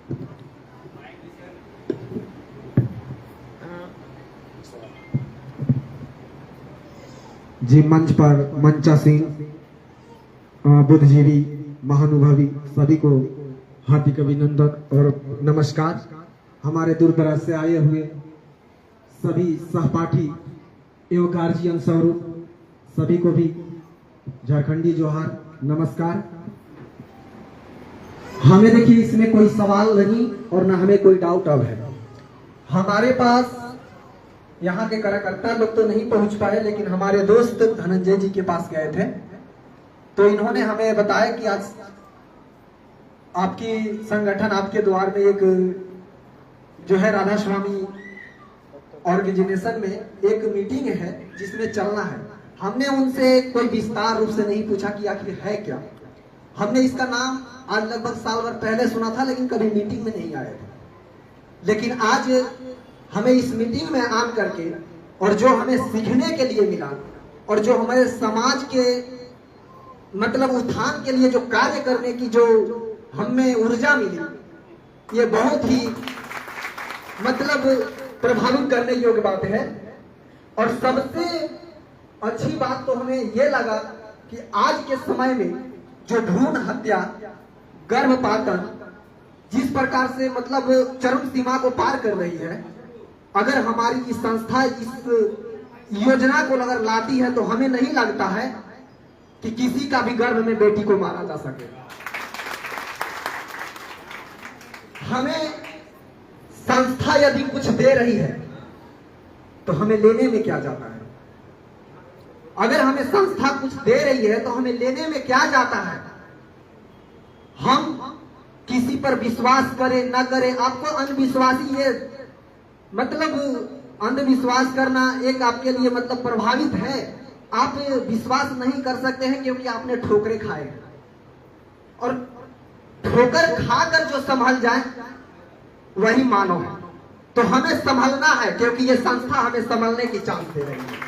जी मंच पर मंचासीन बुद्धिजीवी महानुभवी सभी को हार्दिक अभिनंदन और नमस्कार। हमारे दूर दराज से आए हुए सभी सहपाठी एवं गार्जियन स्वरूप सभी को भी झारखंडी जोहार नमस्कार। हमें देखिए इसमें कोई सवाल नहीं और ना हमें कोई डाउट अब है। हमारे पास यहाँ के कार्यकर्ता लोग तो नहीं पहुंच पाए, लेकिन हमारे दोस्त धनंजय जी के पास गए थे तो इन्होंने हमें बताया कि आज आपकी संगठन आपके द्वार में एक जो है राधा स्वामी ऑर्गेनाइजेशन में एक मीटिंग है जिसमें चलना है। हमने उनसे कोई विस्तार रूप से नहीं पूछा कि आखिर है क्या। हमने इसका नाम आज लगभग साल भर पहले सुना था, लेकिन कभी मीटिंग में नहीं आए थे। लेकिन आज हमें इस मीटिंग में आन करके और जो हमें सीखने के लिए मिला और जो हमारे समाज के मतलब उत्थान के लिए जो कार्य करने की जो हमें ऊर्जा मिली, ये बहुत ही मतलब प्रभावित करने योग्य बात है। और सबसे अच्छी बात तो हमें ये लगा कि आज के समय में जो भ्रूण हत्या, गर्भपातन जिस प्रकार से मतलब चरम सीमा को पार कर रही है, अगर हमारी इस संस्था इस योजना को अगर लाती है तो हमें नहीं लगता है कि किसी का भी गर्भ में बेटी को मारा जा सके। हमें संस्था यदि कुछ दे रही है तो हमें लेने में क्या जाता है। अगर हमें संस्था कुछ दे रही है तो हमें लेने में क्या जाता है। हम किसी पर विश्वास करें न करें, आपको अंधविश्वासी ये मतलब अंधविश्वास करना एक आपके लिए मतलब प्रभावित है। आप विश्वास नहीं कर सकते हैं क्योंकि आपने ठोकरें खाए हैं, और ठोकर खाकर जो संभल जाए वही मानव है। तो हमें संभलना है क्योंकि ये संस्था हमें संभलने की चांस दे रही है।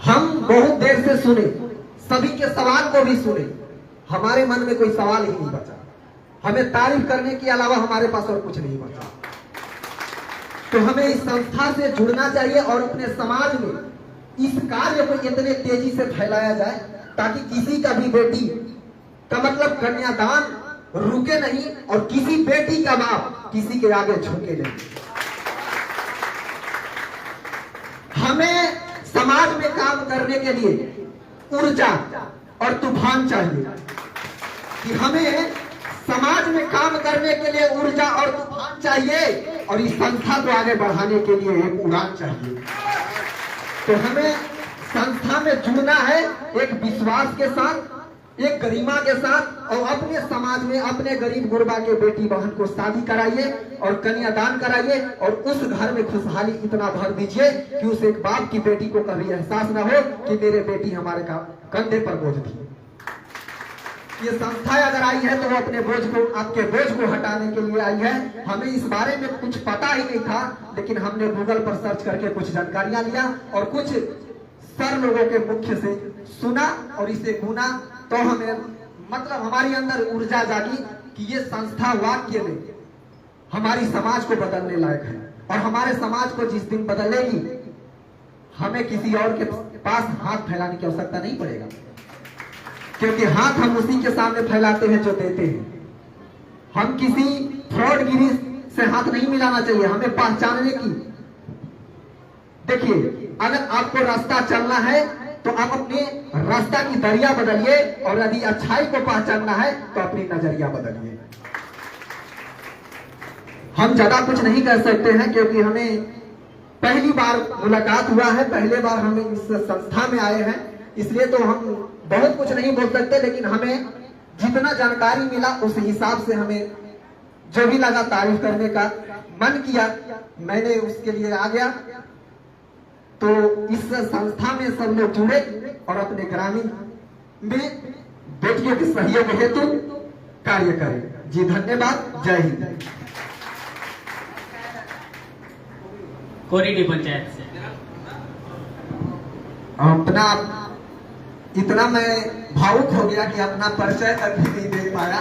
हम बहुत देर से सुने, सभी के सवाल को भी सुने, हमारे मन में कोई सवाल ही नहीं बचा। हमें तारीफ करने के अलावा हमारे पास और कुछ नहीं बचा। तो हमें इस संस्था से जुड़ना चाहिए और अपने समाज में इस कार्य को इतने तेजी से फैलाया जाए ताकि किसी का भी बेटी का मतलब कन्यादान रुके नहीं और किसी बेटी का बाप किसी के आगे झुके नहीं। हमें समाज में काम करने के लिए ऊर्जा और तूफान चाहिए कि हमें समाज में काम करने के लिए ऊर्जा और तूफान चाहिए, और इस संस्था को आगे बढ़ाने के लिए एक उड़ान चाहिए। तो हमें संस्था में जुड़ना है एक विश्वास के साथ, एक गरिमा के साथ, और अपने समाज में अपने गरीब गुरबा के बेटी बहन को शादी कराइए और कन्यादान कराइए और उस घर में खुशहाली इतना भर दीजिए कि उस एक बाप की बेटी को कभी एहसास ना हो कि मेरे बेटी हमारे कंधे पर बोझ थी। ये संस्था अगर आई है तो वो अपने बोझ को, आपके बोझ को हटाने के लिए आई है। हमें इस बारे में कुछ पता ही नहीं था, लेकिन हमने गूगल पर सर्च करके कुछ जानकारियां लिया और कुछ सर लोगों के मुख्य से सुना और इसे गुना, तो हमें मतलब हमारी अंदर ऊर्जा जागी कि ये संस्था वाक्य में हमारी समाज को बदलने लायक है। और हमारे समाज को जिस दिन बदलेगी, हमें किसी और के पास हाथ फैलाने की आवश्यकता नहीं पड़ेगा, क्योंकि हाथ हम उसी के सामने फैलाते हैं जो देते हैं। हम किसी फ्रॉडगिरी से हाथ नहीं मिलाना चाहिए, हमें पहचानने की। देखिए, अगर आपको रास्ता चलना है तो आप अपने रास्ता की दरिया बदलिए, और यदि अच्छाई को पहचानना है तो अपनी नजरिया बदलिए। हम ज्यादा कुछ नहीं कर सकते हैं क्योंकि हमें पहली बार मुलाकात हुआ है, पहले बार हम इस संस्था में आए हैं, इसलिए तो हम बहुत कुछ नहीं बोल सकते। लेकिन हमें जितना जानकारी मिला उस हिसाब से हमें जो भी लगा तारीफ करने का मन किया, मैंने उसके लिए आ गया। तो इस संस्था में सब लोग जुड़े और अपने ग्रामीण में बेटियों के सहयोग हेतु कार्य करें। जी धन्यवाद, जय हिंद। कोरीडी पंचायत से अपना इतना मैं भावुक हो गया कि अपना परिचय तक भी नहीं दे पाया।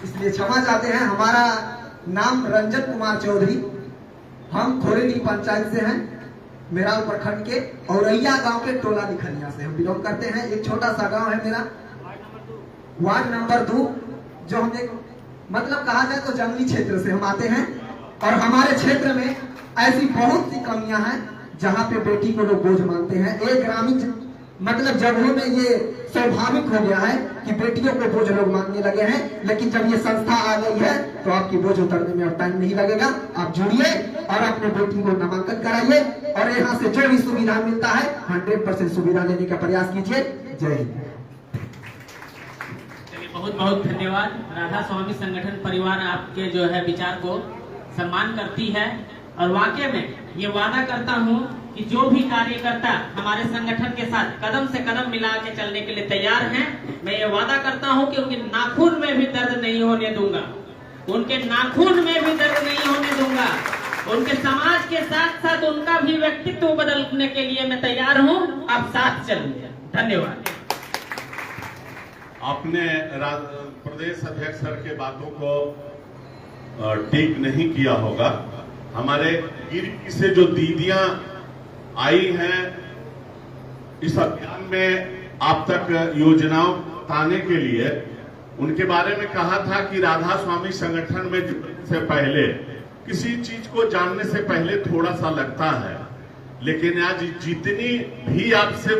इसलिए क्षमा चाहते हैं। हमारा नाम रंजन कुमार चौधरी, हम खोरेडी पंचायत से हैं, मेराल प्रखंड के औरैया गांव के टोला लिखनिया से हम बिलोंग करते हैं। एक छोटा सा गांव है मेरा, वार्ड नंबर 2, जो हम एक मतलब कहा जाए तो जंगली क्षेत्र से हम आते हैं। और हमारे क्षेत्र में ऐसी बहुत सी कमियां हैं जहां पे बेटी को लोग बोझ मानते हैं। एक ग्रामीण मतलब जगहों में ये स्वाभाविक हो गया है कि बेटियों को बोझ लोग मानने लगे हैं, लेकिन जब ये संस्था आ गई है तो आपकी बोझ उतरने में अब टाइम नहीं लगेगा। आप जुड़िए और अपने बेटी को नामांकन कराइए और यहाँ से जो भी सुविधा मिलता है 100% सुविधा लेने का प्रयास कीजिए। जय हिंद। बहुत बहुत धन्यवाद। राधा स्वामी संगठन परिवार आपके जो है विचार को सम्मान करती है और वाकई में ये वादा करता हूँ कि जो भी कार्यकर्ता हमारे संगठन के साथ कदम से कदम मिला के चलने के लिए तैयार हैं, मैं ये वादा करता हूँ कि उनके नाखून में भी दर्द नहीं होने दूंगा, उनके नाखून में भी दर्द नहीं होने दूंगा। उनके समाज के साथ साथ उनका भी व्यक्तित्व बदलने के लिए मैं तैयार हूँ। आप साथ चलिए। धन्यवाद। आपने प्रदेश अध्यक्ष सर के बातों को टिक नहीं किया होगा। हमारे गिरकी से जो दीदियां आई हैं इस अभियान में आप तक योजनाओं बताने के लिए, उनके बारे में कहा था कि राधा स्वामी संगठन में जुड़ने से पहले किसी चीज को जानने से पहले थोड़ा सा लगता है, लेकिन आज जितनी भी आपसे